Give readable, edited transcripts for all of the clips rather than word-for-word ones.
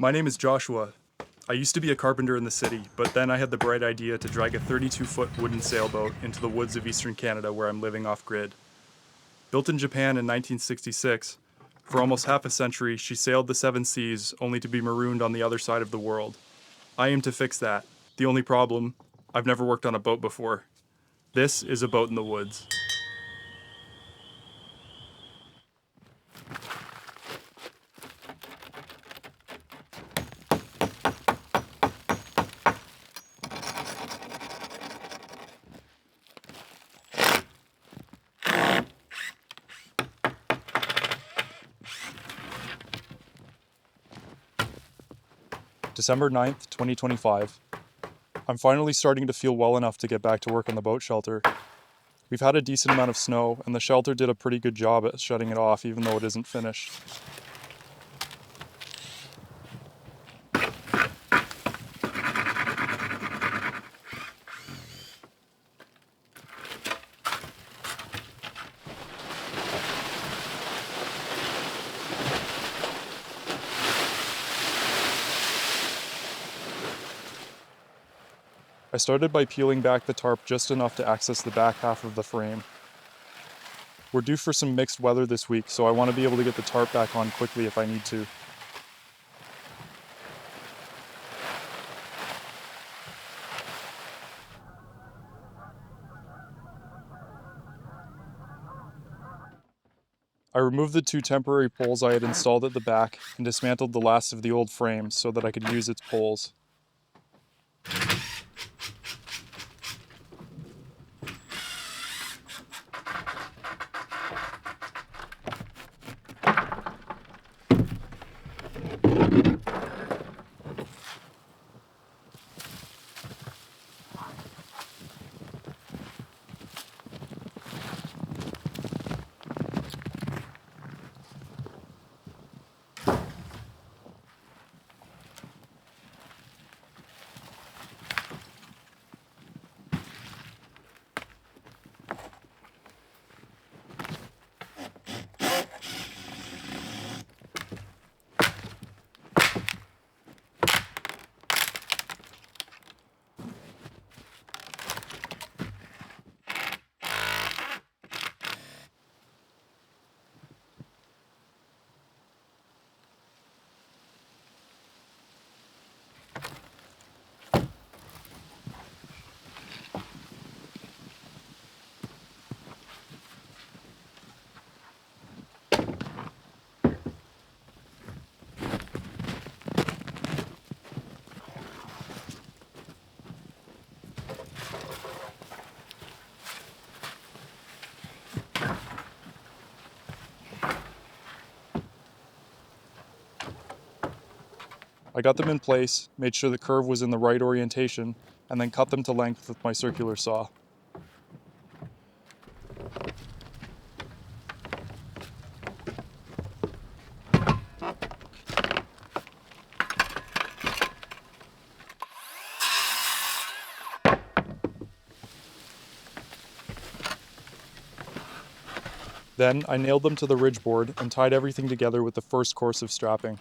My name is Joshua. I used to be a carpenter in the city, but then I had the bright idea to drag a 32-foot wooden sailboat into the woods of eastern Canada where I'm living off-grid. Built in Japan in 1966, for almost half a century she sailed the seven seas only to be marooned on the other side of the world. I aim to fix that. The only problem, I've never worked on a boat before. This is a boat in the woods. December 9th, 2025. I'm finally starting to feel well enough to get back to work on the boat shelter. We've had a decent amount of snow, and the shelter did a pretty good job at shutting it off even though it isn't finished. I started by peeling back the tarp just enough to access the back half of the frame. We're due for some mixed weather this week, so I want to be able to get the tarp back on quickly if I need to. I removed the two temporary poles I had installed at the back and dismantled the last of the old frame so that I could use its poles. I got them in place, made sure the curve was in the right orientation, and then cut them to length with my circular saw. Then I nailed them to the ridge board and tied everything together with the first course of strapping.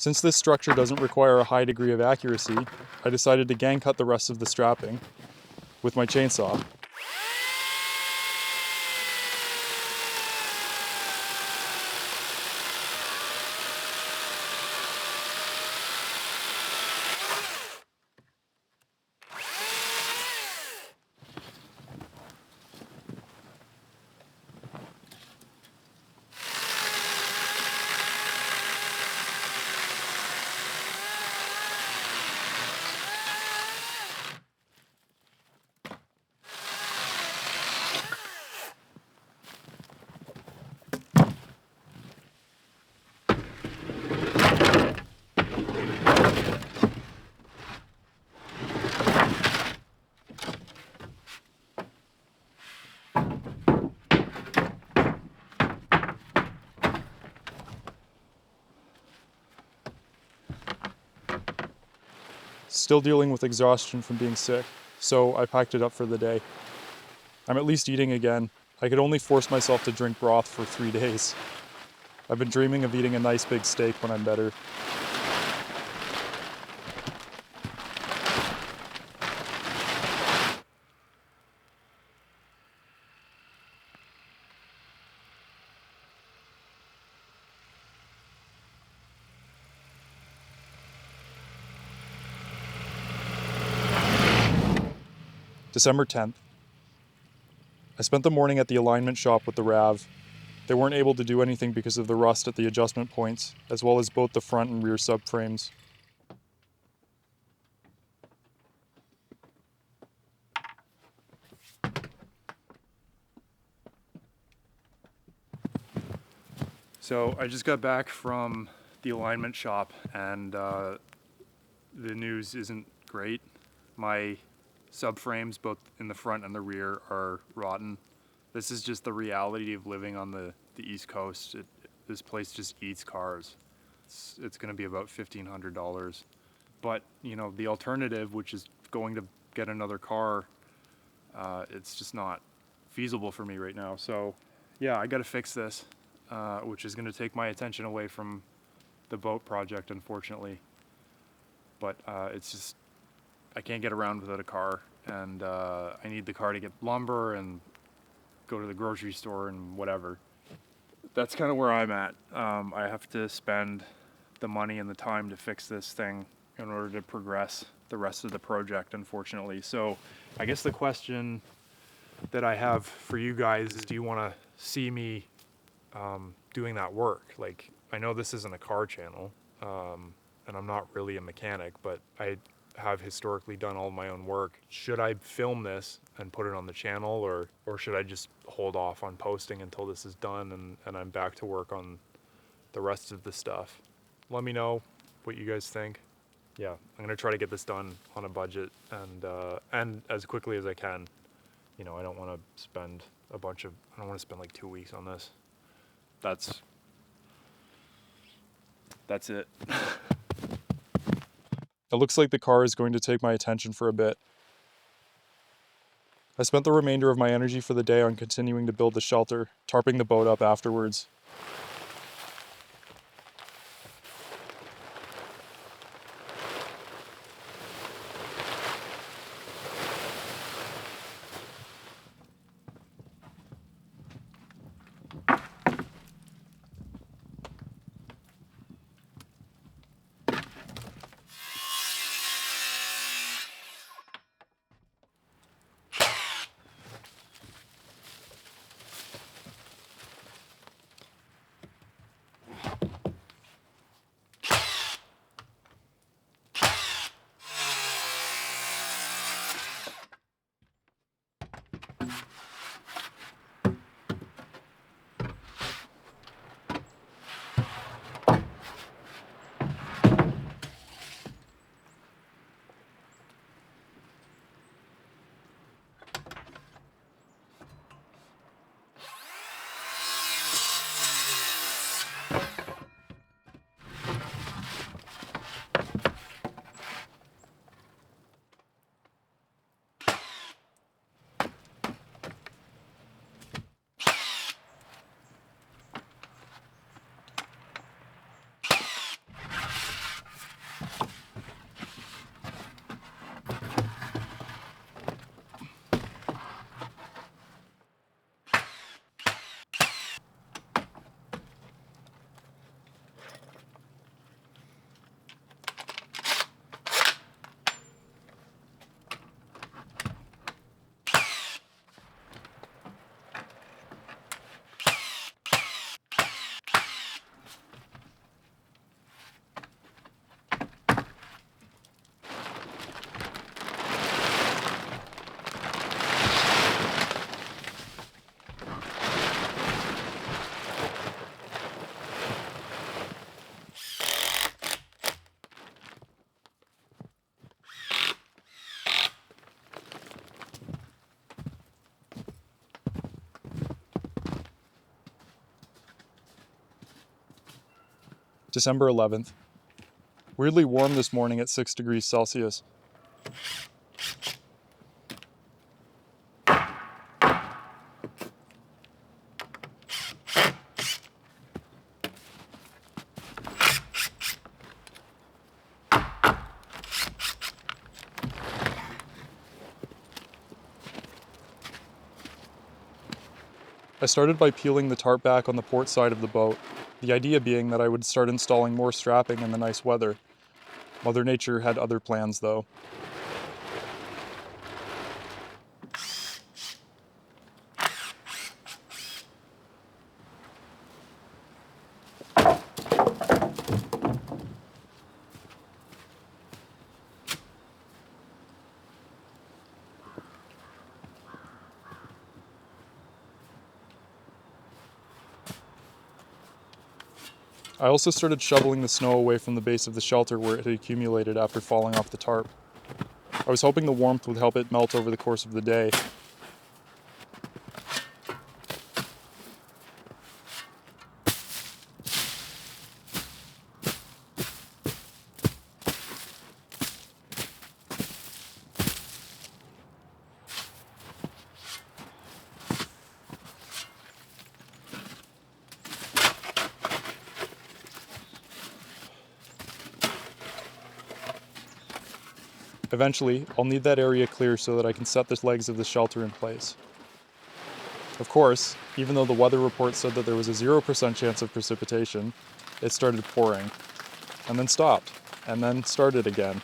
Since this structure doesn't require a high degree of accuracy, I decided to gang cut the rest of the strapping with my chainsaw. still dealing with exhaustion from being sick, so I packed it up for the day. I'm at least eating again. I could only force myself to drink broth for 3 days. I've been dreaming of eating a nice big steak when I'm better. December 10th. I spent the morning at the alignment shop with the RAV. They weren't able to do anything because of the rust at the adjustment points, as well as both the front and rear subframes. So I just got back from the alignment shop, and the news isn't great. My subframes, both in the front and the rear, are rotten. This is just the reality of living on the East Coast. This place just eats cars. It's going to be about $1,500. But, you know, the alternative, which is going to get another car, it's just not feasible for me right now. So, yeah, I got to fix this, which is going to take my attention away from the boat project, unfortunately. But it's just, I can't get around without a car, and I need the car to get lumber and go to the grocery store and whatever. That's kind of where I'm at. I have to spend the money and the time to fix this thing in order to progress the rest of the project, unfortunately. So I guess the question that I have for you guys is, do you want to see me doing that work? Like, I know this isn't a car channel, and I'm not really a mechanic, but I have historically done all my own work. Should I film this and put it on the channel, or should I just hold off on posting until this is done and I'm back to work on the rest of the stuff? Let me know what you guys think. Yeah, I'm gonna try to get this done on a budget and as quickly as I can. You know, I don't want to spend I don't want to spend like 2 weeks on this. That's it. It looks like the car is going to take my attention for a bit. I spent the remainder of my energy for the day on continuing to build the shelter, tarping the boat up afterwards. December 11th. Weirdly warm this morning at 6 degrees Celsius. I started by peeling the tarp back on the port side of the boat, the idea being that I would start installing more strapping in the nice weather. Mother Nature had other plans, though. I also started shoveling the snow away from the base of the shelter where it had accumulated after falling off the tarp. I was hoping the warmth would help it melt over the course of the day. Eventually, I'll need that area clear so that I can set the legs of the shelter in place. Of course, even though the weather report said that there was a 0% chance of precipitation, it started pouring, and then stopped, and then started again.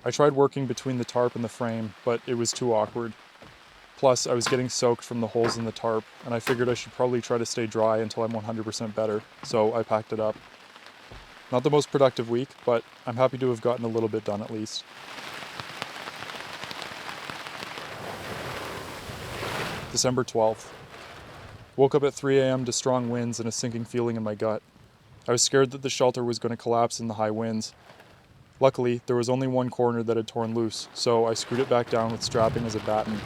I tried working between the tarp and the frame, but it was too awkward. Plus, I was getting soaked from the holes in the tarp, and I figured I should probably try to stay dry until I'm 100% better, so I packed it up. Not the most productive week, but I'm happy to have gotten a little bit done at least. December 12th. Woke up at 3 a.m. to strong winds and a sinking feeling in my gut. I was scared that the shelter was going to collapse in the high winds. Luckily, there was only one corner that had torn loose, so I screwed it back down with strapping as a batten.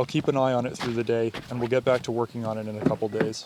I'll keep an eye on it through the day, and we'll get back to working on it in a couple days.